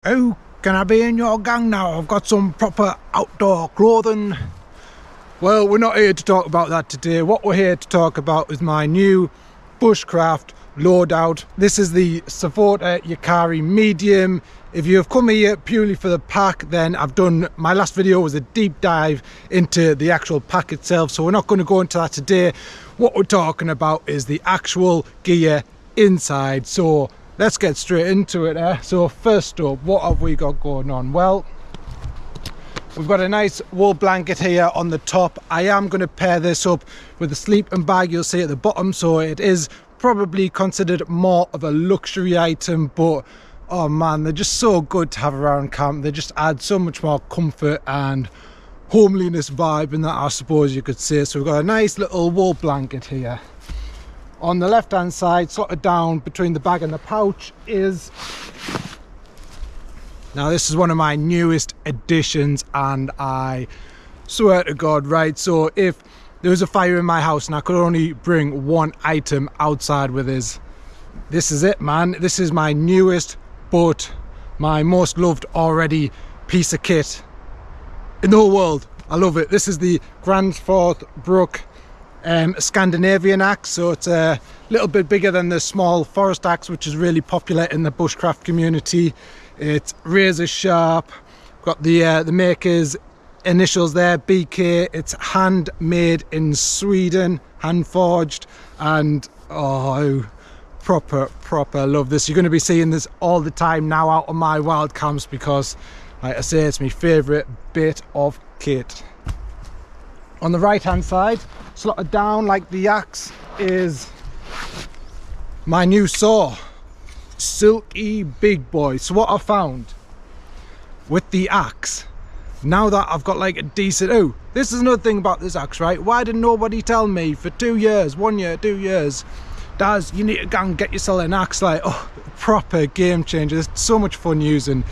Oh, can I be in your gang now? I've got some proper outdoor clothing. Well, we're not here to talk about that today. What we're here to talk about is my new Bushcraft Loadout. This is the Savotta Jaakari Medium. If you've come here purely for the pack, then I've done, my last video was a deep dive into the actual pack itself, so we're not going to go into that today. What we're talking about is the actual gear inside. So let's get straight into it. So first up, what have we got going on? Well, we've got a nice wool blanket here on the top. I am going to pair this up with a sleeping bag you'll see at the bottom, so it is probably considered more of a luxury item, but oh man, they're just so good to have around camp. They just add so much more comfort and homeliness vibe in that, I suppose you could say. So we've got a nice little wool blanket here. On the left hand side, slotted down between the bag and the pouch, is, now this is one of my newest additions, and I swear to God, right, so if there was a fire in my house and I could only bring one item outside with us, this is it, man. This is my newest but my most loved already piece of kit in the whole world. I love it. This is the Gransfors bruk Scandinavian axe, so it's a little bit bigger than the small forest axe, which is really popular in the bushcraft community. It's razor sharp, got the maker's initials there, BK. It's handmade in Sweden, hand forged, and oh, proper love this. You're going to be seeing this all the time now out on my wild camps because, like I say, it's my favourite bit of kit. On the right hand side, slotted down like the axe, is my new saw, Silky big boy. So what I found with the axe, now that I've got like a decent, oh, this is another thing about this axe, right? Why did nobody tell me for 2 years, 1 year, 2 years, Daz, you need to go and get yourself an axe? Like, oh, proper game changer. It's so much fun using.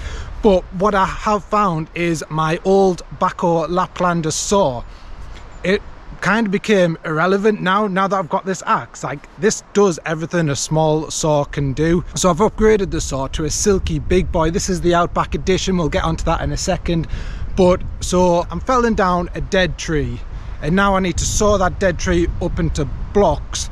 But what I have found is my old Backo Laplander saw, it kind of became irrelevant now that I've got this axe. Like, this does everything a small saw can do. So I've upgraded the saw to a Silky big boy. This is the Outback edition. We'll get onto that in a second. But so I'm felling down a dead tree, and now I need to saw that dead tree up into blocks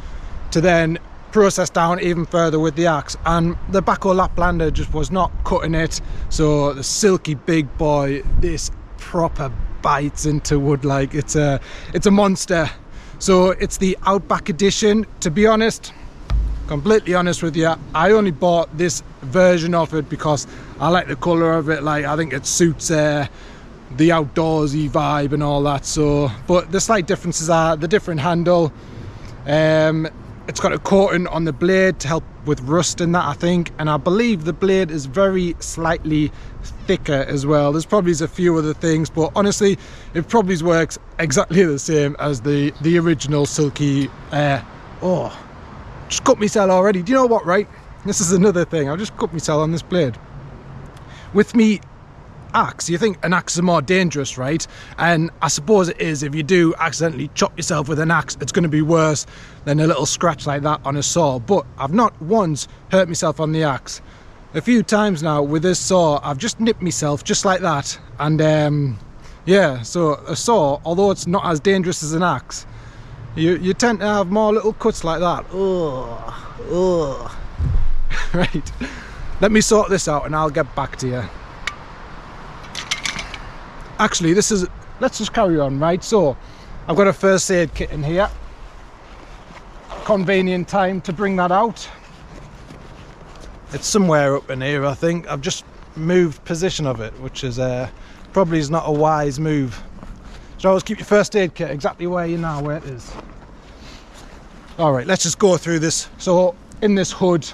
to then process down even further with the axe, and the Backo Laplander just was not cutting it. So the Silky big boy, this proper bites into wood. Like, it's a monster. So it's the Outback edition. To be honest, completely honest with you, I only bought this version of it because I like the color of it. Like, I think it suits the outdoorsy vibe and all that. So, but the slight differences are the different handle. It's got a coating on the blade to help with rust in that, I think, and I believe the blade is very slightly thicker as well. There's probably a few other things, but honestly it probably works exactly the same as the original Silky. Oh, just cut myself already. Do you know what, right, this is another thing, I've just cut myself on this blade. With me axe, you think an axe is more dangerous, right? And I suppose it is. If you do accidentally chop yourself with an axe, it's going to be worse than a little scratch like that on a saw. But I've not once hurt myself on the axe. A few times now with this saw, I've just nipped myself just like that. And yeah, so a saw, although it's not as dangerous as an axe, you tend to have more little cuts like that. Ugh. Right, let me sort this out and I'll get back to you. Actually, let's just carry on, right? So I've got a first aid kit in here. Convenient time to bring that out. It's somewhere up in here, I think. I've just moved position of it, which is probably is not a wise move. So always keep your first aid kit exactly where you know where it is. All right, let's just go through this. So in this hood,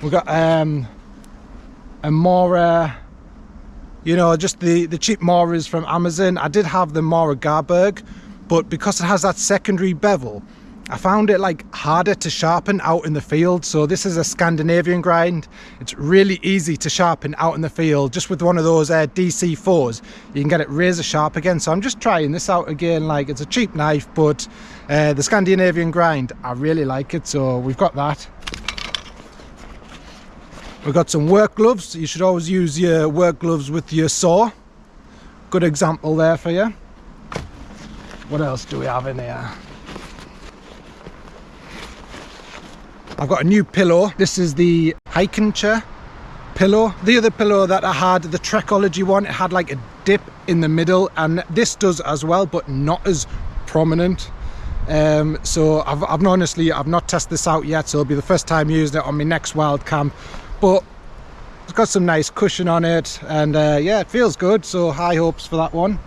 we've got a Mora, you know, just the cheap Moras from Amazon. I did have the Mora Garberg, but because it has that secondary bevel, I found it like harder to sharpen out in the field. So this is a Scandinavian grind. It's really easy to sharpen out in the field. Just with one of those DC4s, you can get it razor sharp again. So I'm just trying this out again. Like, it's a cheap knife, but the Scandinavian grind, I really like it. So we've got that. We've got some work gloves. You should always use your work gloves with your saw. Good example there for you. What else do we have in here? I've got a new pillow. This is the hiking chair pillow. The other pillow that I had, the Trekology one, it had like a dip in the middle, and this does as well, but not as prominent. So I've not tested this out yet, so it'll be the first time using it on my next wild camp. But it's got some nice cushion on it, and yeah, it feels good, so high hopes for that one.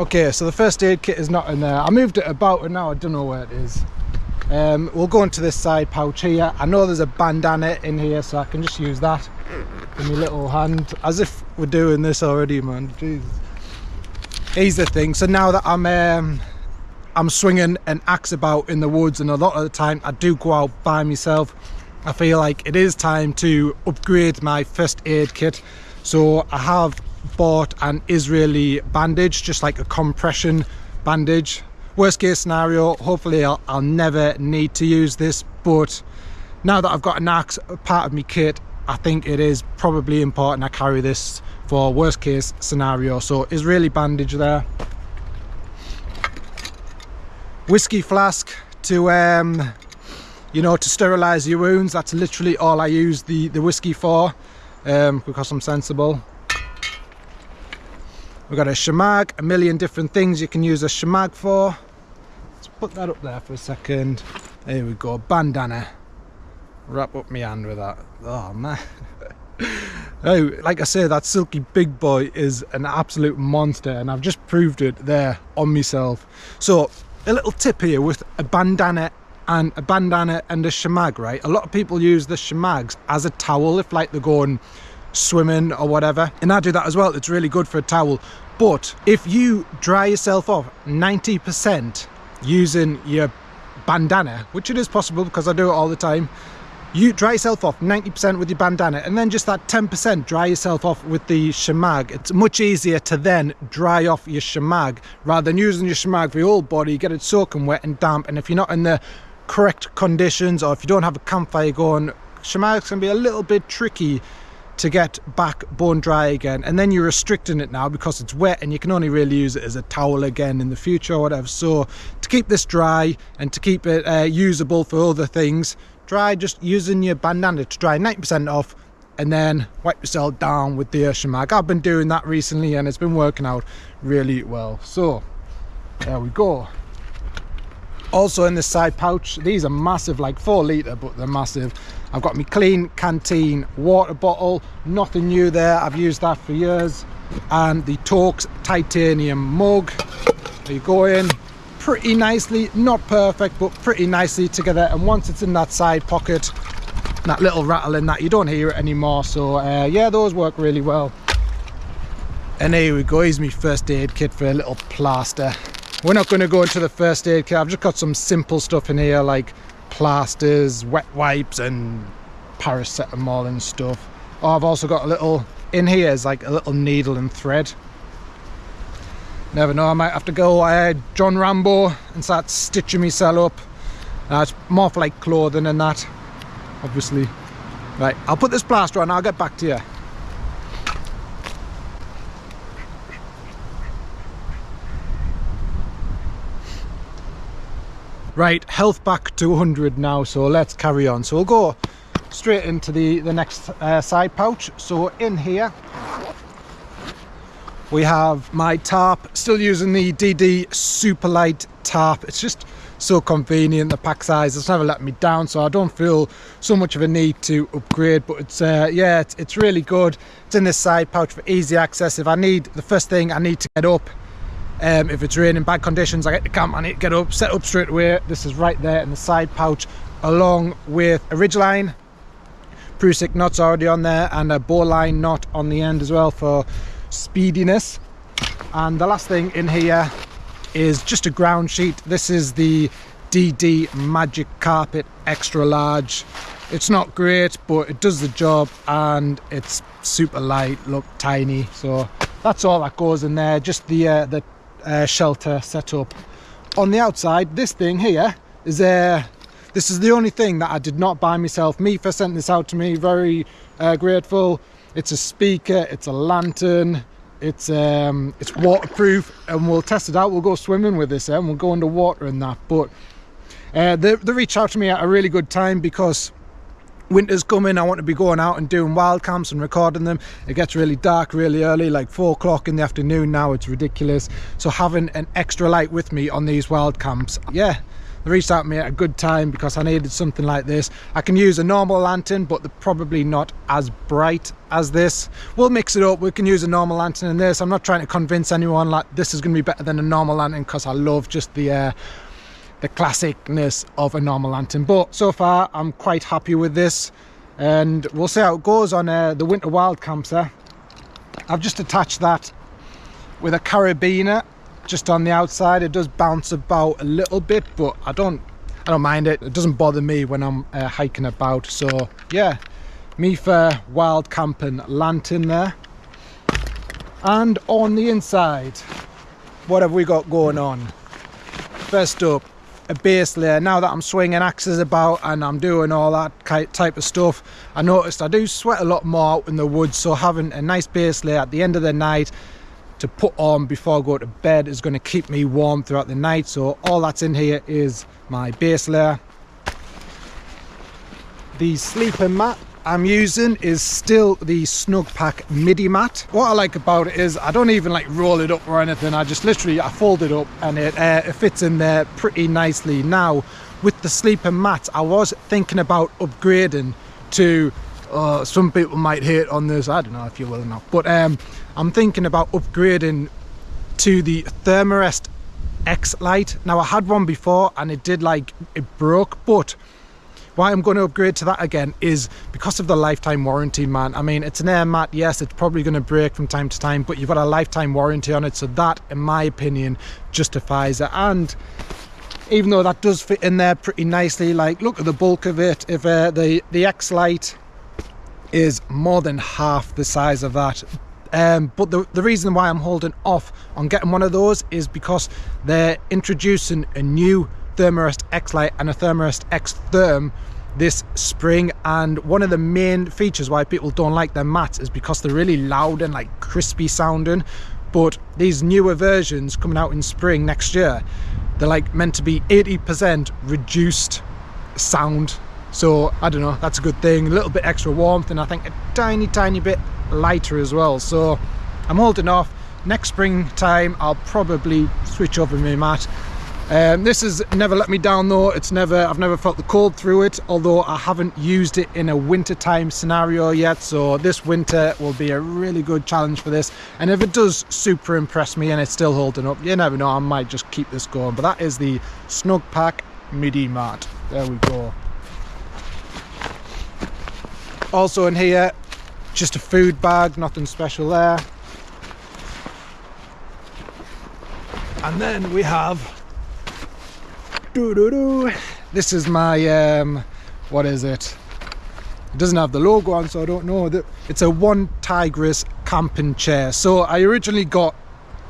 Okay, so the first aid kit is not in there. I moved it about and now I don't know where it is. We'll go into this side pouch here. I know there's a bandana in here, so I can just use that in my little hand, as if we're doing this already, man. Jesus. Here's the thing. So now that I'm swinging an axe about in the woods, and a lot of the time I do go out by myself, I feel like it is time to upgrade my first aid kit. So I have bought an Israeli bandage, just like a compression bandage. Worst case scenario, hopefully I'll never need to use this, but now that I've got an axe part of my kit, I think it is probably important I carry this for worst case scenario. So Israeli bandage there. Whiskey flask to you know, to sterilize your wounds. That's literally all I use the whiskey for, because I'm sensible. We've got a shamag, a million different things you can use a shamag for. Let's put that up there for a second. There we go, bandana. Wrap up my hand with that. Oh man. Oh, like I say, that Silky big boy is an absolute monster, and I've just proved it there on myself. So a little tip here with a bandana and a shamag, right? A lot of people use the shamags as a towel if like they're going swimming or whatever, and I do that as well. It's really good for a towel. But if you dry yourself off 90% using your bandana, which it is possible because I do it all the time, you dry yourself off 90% with your bandana, and then just that 10% dry yourself off with the shamag. It's much easier to then dry off your shamag rather than using your shamag for your whole body, get it soaking wet and damp. And if you're not in the correct conditions, or if you don't have a campfire going, shamags can be a little bit tricky to get back bone dry again, and then you're restricting it now because it's wet, and you can only really use it as a towel again in the future or whatever. So to keep this dry and to keep it usable for other things, try just using your bandana to dry 90% off, and then wipe yourself down with the shamag. I've been doing that recently and it's been working out really well. So there we go. Also in this side pouch, these are massive, like 4 litre, but they're massive. I've got my clean canteen water bottle, nothing new there, I've used that for years. And the Torx titanium mug. They go in pretty nicely, not perfect, but pretty nicely together. And once it's in that side pocket, that little rattle in that, you don't hear it anymore. So yeah, those work really well. And here we go, here's my first aid kit for a little plaster. We're not going to go into the first aid kit. I've just got some simple stuff in here like plasters, wet wipes and paracetamol and stuff. Oh, I've also got a little in here, is like a little needle and thread. Never know, I might have to go John Rambo and start stitching myself up. It's more for like clothing and that, obviously. Right, I'll put this plaster on, I'll get back to you. Right, health back to 100 now, so let's carry on. So we'll go straight into the next side pouch. So in here we have my tarp, still using the DD super light tarp. It's just so convenient, the pack size has never let me down, so I don't feel so much of a need to upgrade. But it's yeah, it's really good. It's in this side pouch for easy access. If I need, the first thing I need to get up, if it's raining, bad conditions, I get to camp, I need to get up, set up straight away. This is right there in the side pouch, along with a ridgeline, Prusik knots already on there, and a bowline knot on the end as well for speediness. And the last thing in here is just a ground sheet. This is the DD Magic Carpet Extra Large. It's not great, but it does the job, and it's super light, look tiny. So that's all that goes in there, just the shelter setup. On the outside, this thing here is This is the only thing that I did not buy myself. Mifa sent this out to me, very grateful. It's a speaker, it's a lantern, it's waterproof, and we'll test it out. We'll go swimming with this and we'll go underwater and that. But they reached out to me at a really good time because winter's coming. I want to be going out and doing wild camps and recording them. It gets really dark really early, like 4 o'clock in the afternoon now. It's ridiculous. So having an extra light with me on these wild camps, yeah, they reached out to me at a good time because I needed something like this. I can use a normal lantern, but they're probably not as bright as this. We'll mix it up. We can use a normal lantern in this. I'm not trying to convince anyone like this is going to be better than a normal lantern, because I love just the classicness of a normal lantern. But so far I'm quite happy with this, and we'll see how it goes on the winter wild camps there. I've just attached that with a carabiner just on the outside. It does bounce about a little bit, but I don't mind it. It doesn't bother me when I'm hiking about. So yeah, Mifa wild camping lantern there. And on the inside, what have we got going on? First up, a base layer. Now that I'm swinging axes about and I'm doing all that type of stuff, I noticed I do sweat a lot more out in the woods, so having a nice base layer at the end of the night to put on before I go to bed is going to keep me warm throughout the night. So all that's in here is my base layer. The sleeping mat I'm using is still the Snug Pack midi mat. What I like about it is I don't even like roll it up or anything. I just literally fold it up and it fits in there pretty nicely. Now with the sleeping mat, I was thinking about upgrading to some people might hate on this, I don't know if you will or not, but I'm thinking about upgrading to the Thermarest X Lite. Now I had one before and it broke, but why I'm going to upgrade to that again is because of the lifetime warranty, man. I mean, it's an air mat, yes, it's probably going to break from time to time, but you've got a lifetime warranty on it, so that, in my opinion, justifies it. And even though that does fit in there pretty nicely, like, look at the bulk of it. If the X Lite is more than half the size of that. But the reason why I'm holding off on getting one of those is because they're introducing a new Thermarest X Lite and a Thermarest X Therm this spring, and one of the main features why people don't like their mats is because they're really loud and like crispy sounding. But these newer versions coming out in spring next year, they're like meant to be 80% reduced sound. So I don't know, that's a good thing. A little bit extra warmth, and I think a tiny bit lighter as well. So I'm holding off. Next springtime I'll probably switch over my mat. This has never let me down though. I've never felt the cold through it, although I haven't used it in a wintertime scenario yet. So this winter will be a really good challenge for this, and if it does super impress me and it's still holding up, you never know, I might just keep this going. But that is the Snug Pack midi mat. There we go. Also in here, just a food bag, nothing special there. And then we have this is my what is it? It doesn't have the logo on, so I don't know. It's a One Tigris camping chair. So I originally got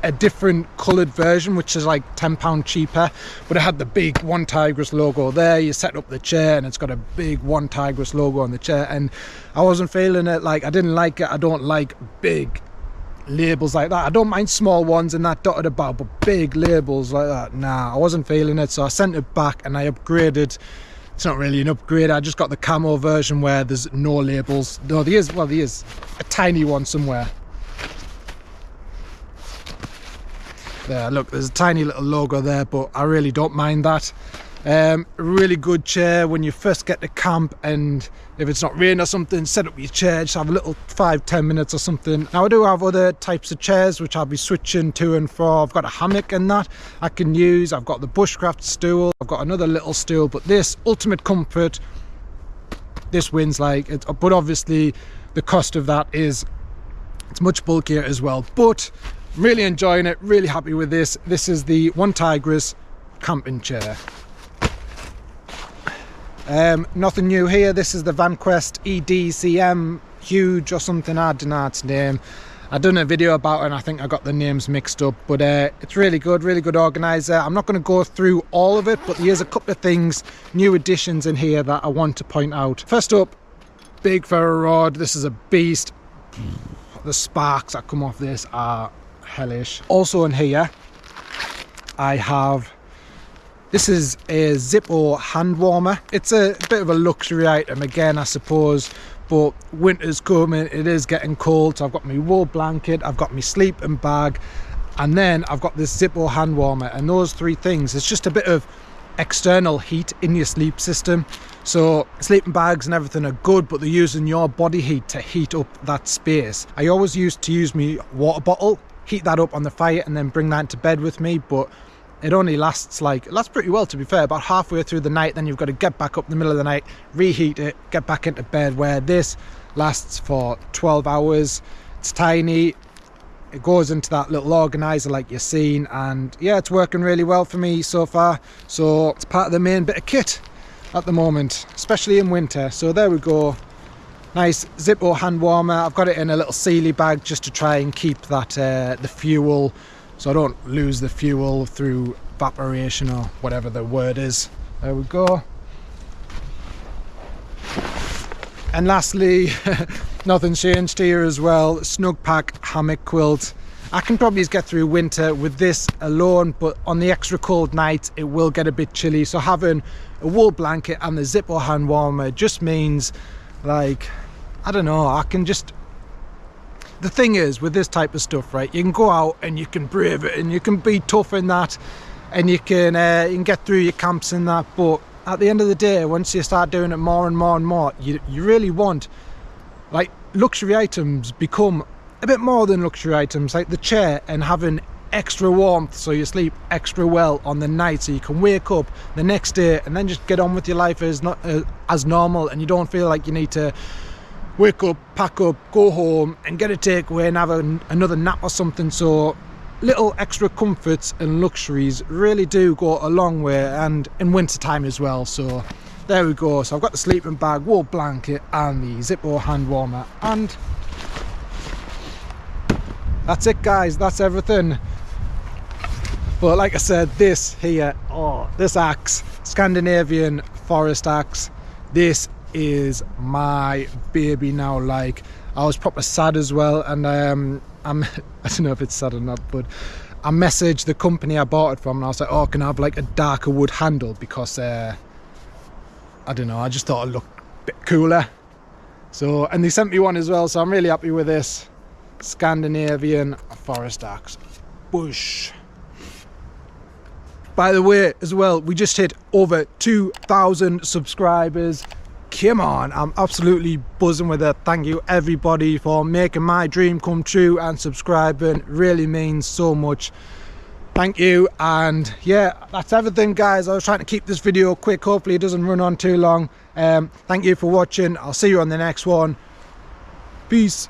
a different coloured version, which is like £10 cheaper, but it had the big One Tigris logo there. You set up the chair and it's got a big One Tigris logo on the chair, and I wasn't feeling it. Like, I didn't like it. I don't like big labels like that. I don't mind small ones and that dotted about, but big labels like that, nah, I wasn't feeling it. So I sent it back and I upgraded. It's not really an upgrade, I just got the camo version where there's no labels. No, there is a tiny one somewhere. There, look, there's a tiny little logo there, but I really don't mind that. Really good chair when you first get to camp, and if it's not raining or something, set up your chair, just have a little 5-10 minutes or something. Now I do have other types of chairs which I'll be switching to and fro. I've got a hammock and that I can use. I've got the Bushcraft stool, I've got another little stool, but this ultimate comfort, this wins, like it. But obviously the cost of that is, it's much bulkier as well. But I'm really enjoying it, really happy with this. This is the One Tigris camping chair. Nothing new here. This is the Vanquest EDCM Huge or something, I don't know its name. I've done a video about it and I think I got the names mixed up, but it's really good organizer. I'm not going to go through all of it, but here's a couple of things, new additions in here that I want to point out. First up, big ferro rod. This is a beast. The sparks that come off this are hellish. Also in here I have, this is a Zippo hand warmer. It's a bit of a luxury item again, I suppose, but winter's coming, it is getting cold, so I've got my wool blanket, I've got my sleeping bag, and then I've got this Zippo hand warmer, and those three things, it's just a bit of external heat in your sleep system. So sleeping bags and everything are good, but they're using your body heat to heat up that space. I always used to use my water bottle, heat that up on the fire and then bring that into bed with me, but it only lasts pretty well, to be fair, about halfway through the night. Then you've got to get back up in the middle of the night, reheat it, get back into bed, where this lasts for 12 hours. It's tiny, it goes into that little organizer like you've seen, and yeah, it's working really well for me so far. So it's part of the main bit of kit at the moment, especially in winter. So there we go, nice Zippo hand warmer. I've got it in a little Sealy bag just to try and keep that the fuel, so I don't lose the fuel through evaporation or whatever the word is. There we go. And lastly, nothing's changed here as well, snug pack hammock quilt. I can probably get through winter with this alone, but on the extra cold nights it will get a bit chilly, so having a wool blanket and the Zippo hand warmer just means, like, I don't know, I can just, the thing is with this type of stuff, right, you can go out and you can brave it and you can be tough in that, and you can get through your camps in that, but at the end of the day, once you start doing it more and more and more, you really want, like, luxury items become a bit more than luxury items, like the chair, and having extra warmth so you sleep extra well on the night, so you can wake up the next day and then just get on with your life as normal, and you don't feel like you need to wake up, pack up, go home and get a takeaway and have another nap or something. So little extra comforts and luxuries really do go a long way, and in winter time as well. So there we go. So I've got the sleeping bag, wool blanket and the Zippo hand warmer, and that's it, guys, that's everything. But like I said, this here, oh, this axe, Scandinavian forest axe, this is my baby now. Like, I was proper sad as well, and I don't know if it's sad or not, but I messaged the company I bought it from and I was like, oh, can I have like a darker wood handle, because I don't know, I just thought it looked a bit cooler. So, and they sent me one as well, so I'm really happy with this Scandinavian forest axe. Bush. By the way, as well, we just hit over 2,000 subscribers. Come on, I'm absolutely buzzing with it. Thank you everybody for making my dream come true and subscribing. Really means so much. Thank you. And yeah, that's everything, guys. I was trying to keep this video quick, hopefully it doesn't run on too long. Thank you for watching. I'll see you on the next one. Peace.